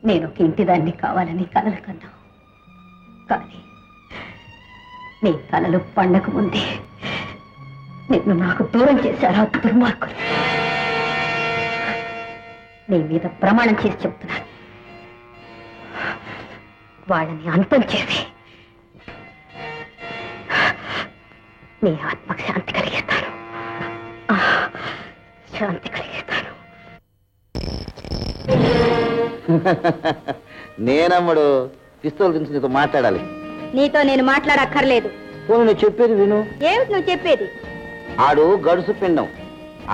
నేను ఒక ఇంటిదాన్ని కావాలని కలలు కన్నా, కానీ నీ కలలు పండక ముందే నిన్ను నాకు దూరం చేశారు ఆ దుర్మార్గులు. నీ మీద ప్రమాణం చేసి చెప్తున్నాను, వాళ్ళని అంతం చేసి నీ ఆత్మకు శాంతి కలిగిస్తాను, శాంతి కలిగిస్తాను. నేనమ్మడు పిస్తోల్ దించి నీతో మాట్లాడాలి. నీతో నేను మాట్లాడక్కర్లేదు. నువ్వు చెప్పేది విను. ఏమిటి నువ్వు చెప్పేది? ఆడు గడుసు పిండం,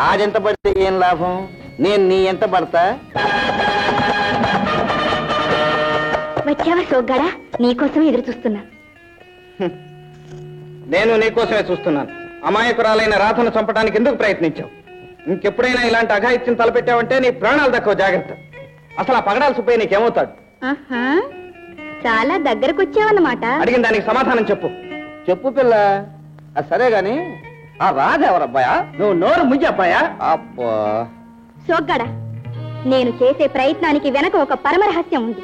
ఆడెంత పడితే ఏం లాభం? నేను నీ ఎంత పడతా? వచ్చావా సోగ్గాడా? నీకోసం ఎదురు చూస్తున్నా. నేను నీకోసమే చూస్తున్నాను. అమాయకురాలైన రాధను చంపడానికి ఎందుకు ప్రయత్నించావు? ఇంకెప్పుడైనా ఇలాంటి అఘాయిత్యం తలపెట్టావంటే నీ ప్రాణాలు దక్కవ. జాగ్రత్త. అసలు ఆ పగడాల సుబ్బయ్య నీకేమవుతాడు? చాలా దగ్గరకు వచ్చావన్నమాట. అడిగిన దానికి సమాధానం చెప్పు. చెప్పు పిల్ల. సరే గాని ఆ రాధ ఎవరబ్బాయా? నువ్వు నోరు ముయ్యి అబ్బాయా. అబ్బా సోగ్గాడా, నేను చేసే ప్రయత్నానికి వెనక ఒక పరమరహస్యం ఉంది.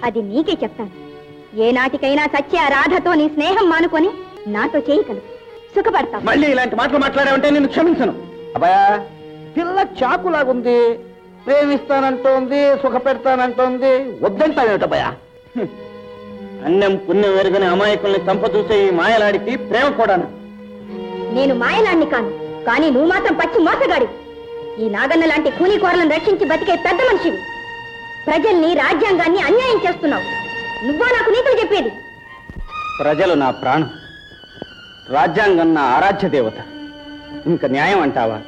అది నీకే చెప్తాను. ఏనాటికైనా సత్య రాధతో నీ స్నేహం మానుకొని నాతో చేయగలవు, సుఖపడతావు. మళ్ళీ ఇలాంటి మాటలు మాట్లాడావంటే నేను క్షమించను. అబ్బాయా, పిల్ల చాకులాగుంది, ప్రేమిస్తానంటోంది, సుఖ పెడతానంటోంది, వద్దంటావేటబ్బాయా? అన్నం పుణ్యం వెరుగని అమాయకుల్ని చంప చూసే ఈ మాయలాడికి ప్రేమ కూడాను. నేను మాయలాడిని కాను, కానీ నువ్వు మాత్రం పచ్చి మోసగాడి. ఈ నాగన్న లాంటి కూలీకోరలను రక్షించి బతికే పెద్ద మనిషివి. ప్రజల్ని, రాజ్యాంగాన్ని అన్యాయం చేస్తున్నావు. నువ్వో నాకు నీతులు చెప్పేది? ప్రజలు నా ప్రాణం, రాజ్యాంగం నా ఆరాధ్య దేవత. ఇంకా న్యాయం అంటావా?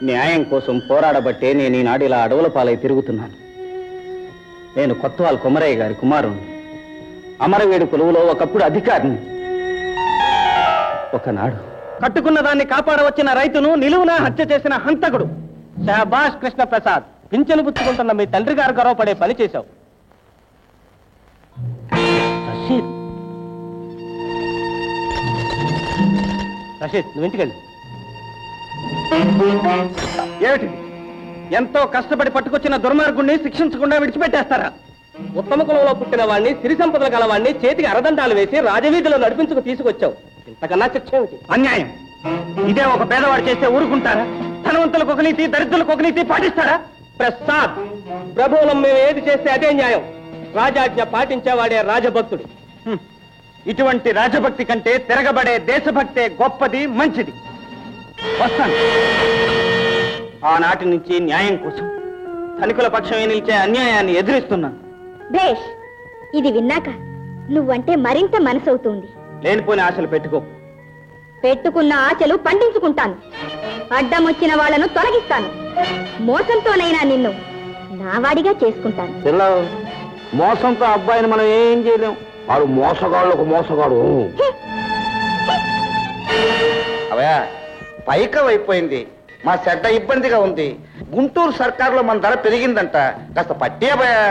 న్యాయం కోసం పోరాడబట్టే నేను ఈనాడు ఇలా అడవుల పాలై తిరుగుతున్నాను. నేను కొత్తవాల్ కొమరయ్య గారి కుమారుణ్ణి, అమరవేడు కొలువులో ఒకప్పుడు అధికారిని. ఒకనాడు కట్టుకున్న దాన్ని కాపాడవచ్చిన రైతును నిలువునా హత్య చేసిన హంతకుడు శాబాష్ కృష్ణ ప్రసాద్. పింఛను పుచ్చుకుంటున్న మీ తండ్రి గారు గర్వపడే పని చేశావు. రషీద్, నువ్వు ఇంటికెళ్ళి. ఏమిటిది? ఎంతో కష్టపడి పట్టుకొచ్చిన దుర్మార్గుణ్ణి శిక్షించకుండా విడిచిపెట్టేస్తారా? ఉత్తమ కులంలో పుట్టిన వాడిని, సిరి సంపదలు గలవాడిని చేతికి అరదండాలు వేసి రాజవీధిలో నడిపించుకు తీసుకొచ్చావు. ఇంతకన్నా శిక్ష ఏమిటి? అన్యాయం. ఇదే ఒక పేదవాడు చేస్తే ఊరుకుంటారా? ధనవంతులకు ఒక నీతి, దరిద్రులకు ఒక నీతి పాటిస్తారా? ప్రసాద్, ప్రభువులం మేము ఏది చేస్తే అదే న్యాయం. రాజాజ్ఞ పాటించేవాడే రాజభక్తుడు. ఇటువంటి రాజభక్తి కంటే తిరగబడే దేశభక్తే గొప్పది, మంచిది. వస్తాను. ఆనాటి నుంచి న్యాయం కోసం ధనికుల పక్షమే నిలిచే అన్యాయాన్ని ఎదిరిస్తున్నాను. భేష్, ఇది విన్నాక నువ్వంటే మరింత మనసవుతుంది. లేనిపోని ఆశలు పెట్టుకో. పెట్టుకున్న ఆశలు పండించుకుంటాను. అడ్డం వచ్చిన వాళ్లను తొలగిస్తాను. మోసంతోనైనా నిన్ను నావాడిగా చేసుకుంటాను. పిల్లలు, మోసంతో అబ్బాయిని మనం ఏం చేయలేం. వాడు మోసగాళ్ళకు మోసగాడు. అవయా, పైకం అయిపోయింది. మా చెడ్డ ఇబ్బందిగా ఉంది. గుంటూరు సర్కారులో మన ధర పెరిగిందంట. కాస్త పట్టే భయా.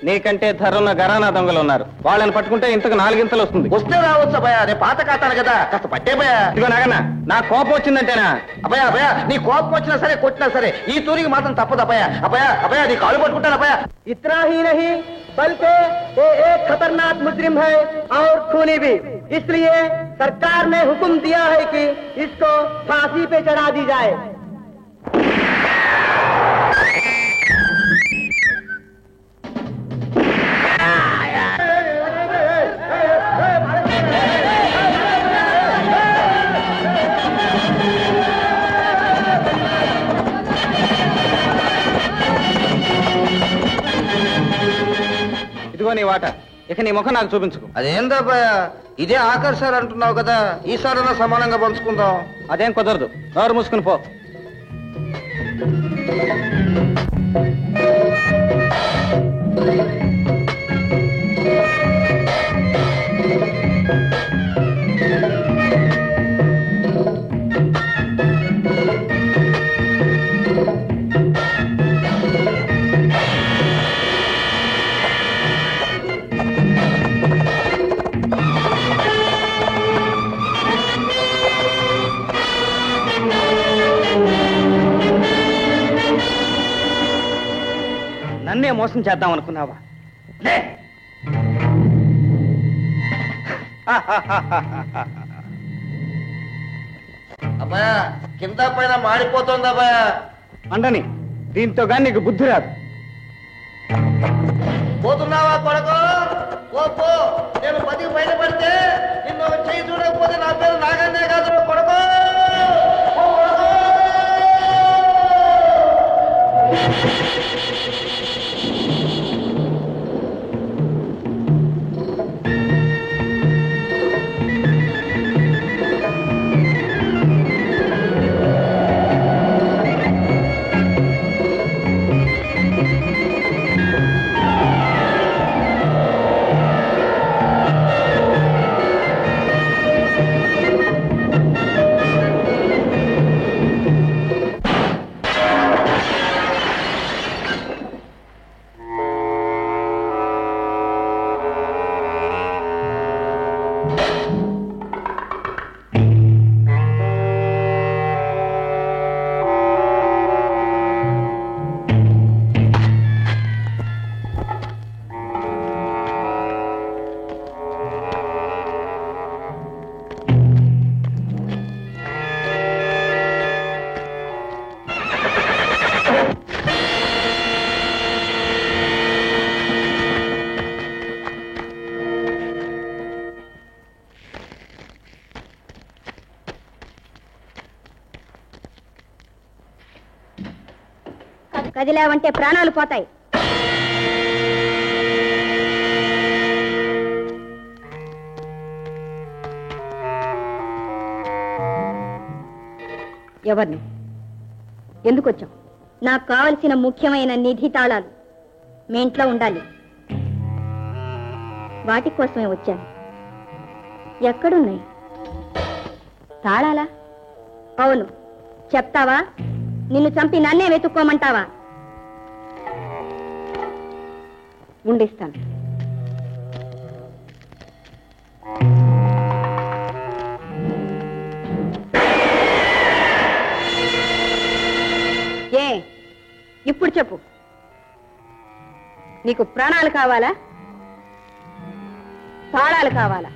నీకంటే ధరున్న గరానా దొంగలు ఉన్నారు. వాళ్ళని పట్టుకుంటే ఇంతకు 4 గింతలు వస్తుంది. వస్తే రావచ్చు భయా, నేను పాత కాతాను కదా. కాస్త పట్టే భయా. ఇదిగో నాగన్నా, నా కోపం వచ్చిందంటేనా? అభయా అభయా, నీ కోపం వచ్చినా సరే, కొట్టినా సరే, ఈ తూరికి మాత్రం తప్పదు అభయా. అభయా అభయా, నీ కాలు పట్టుకుంటాను అభయా. इतना ही नहीं बल्कि ये एक खतरनाक मुजरिम है और खूनी भी, इसलिए सरकार ने हुक्म दिया है कि इसको फांसी पे चढ़ा दी जाए. ఇదిగో నీ వాట. ఇక నీ ముఖం నాకు చూపించుకో. అదేందబ్బా, ఇదే ఆఖరి సార్ అంటున్నావు కదా, ఈసారైనా సమానంగా పంచుకుందాం. అదేం కుదరదు. నోరు మూసుకుని పో. నన్నే మోసం చేద్దాం అనుకున్నావా? లే! అబ్బాయా కింద పైన మాడిపోతుంది అబ్బాయా. అండని దీంతో గాని నీకు బుద్ధి రాదు. పోతున్నావా కొడుకు? పో. నేను బతికి బయటపడితే నిన్ను చేయి చూడకపోతే నా పేరు నాగన్నే కాదు కొడుకు. పో కొడుకు. కదిలావంటే ప్రాణాలు పోతాయి. ఎవరిని? ఎందుకు వచ్చావు? నాకు కావలసిన ముఖ్యమైన నిధి తాళాలు మీ ఇంట్లో ఉండాలి. వాటి కోసమే వచ్చాను. ఎక్కడున్నాయి తాళాలా? అవును, చెప్తావా? నిన్ను చంపి నన్నే వెతుక్కోమంటావా? ఉండిస్తాను. ఏ ఇప్పుడు చెప్పు, నీకు ప్రాణాలు కావాలా, తాళాలు కావాలా?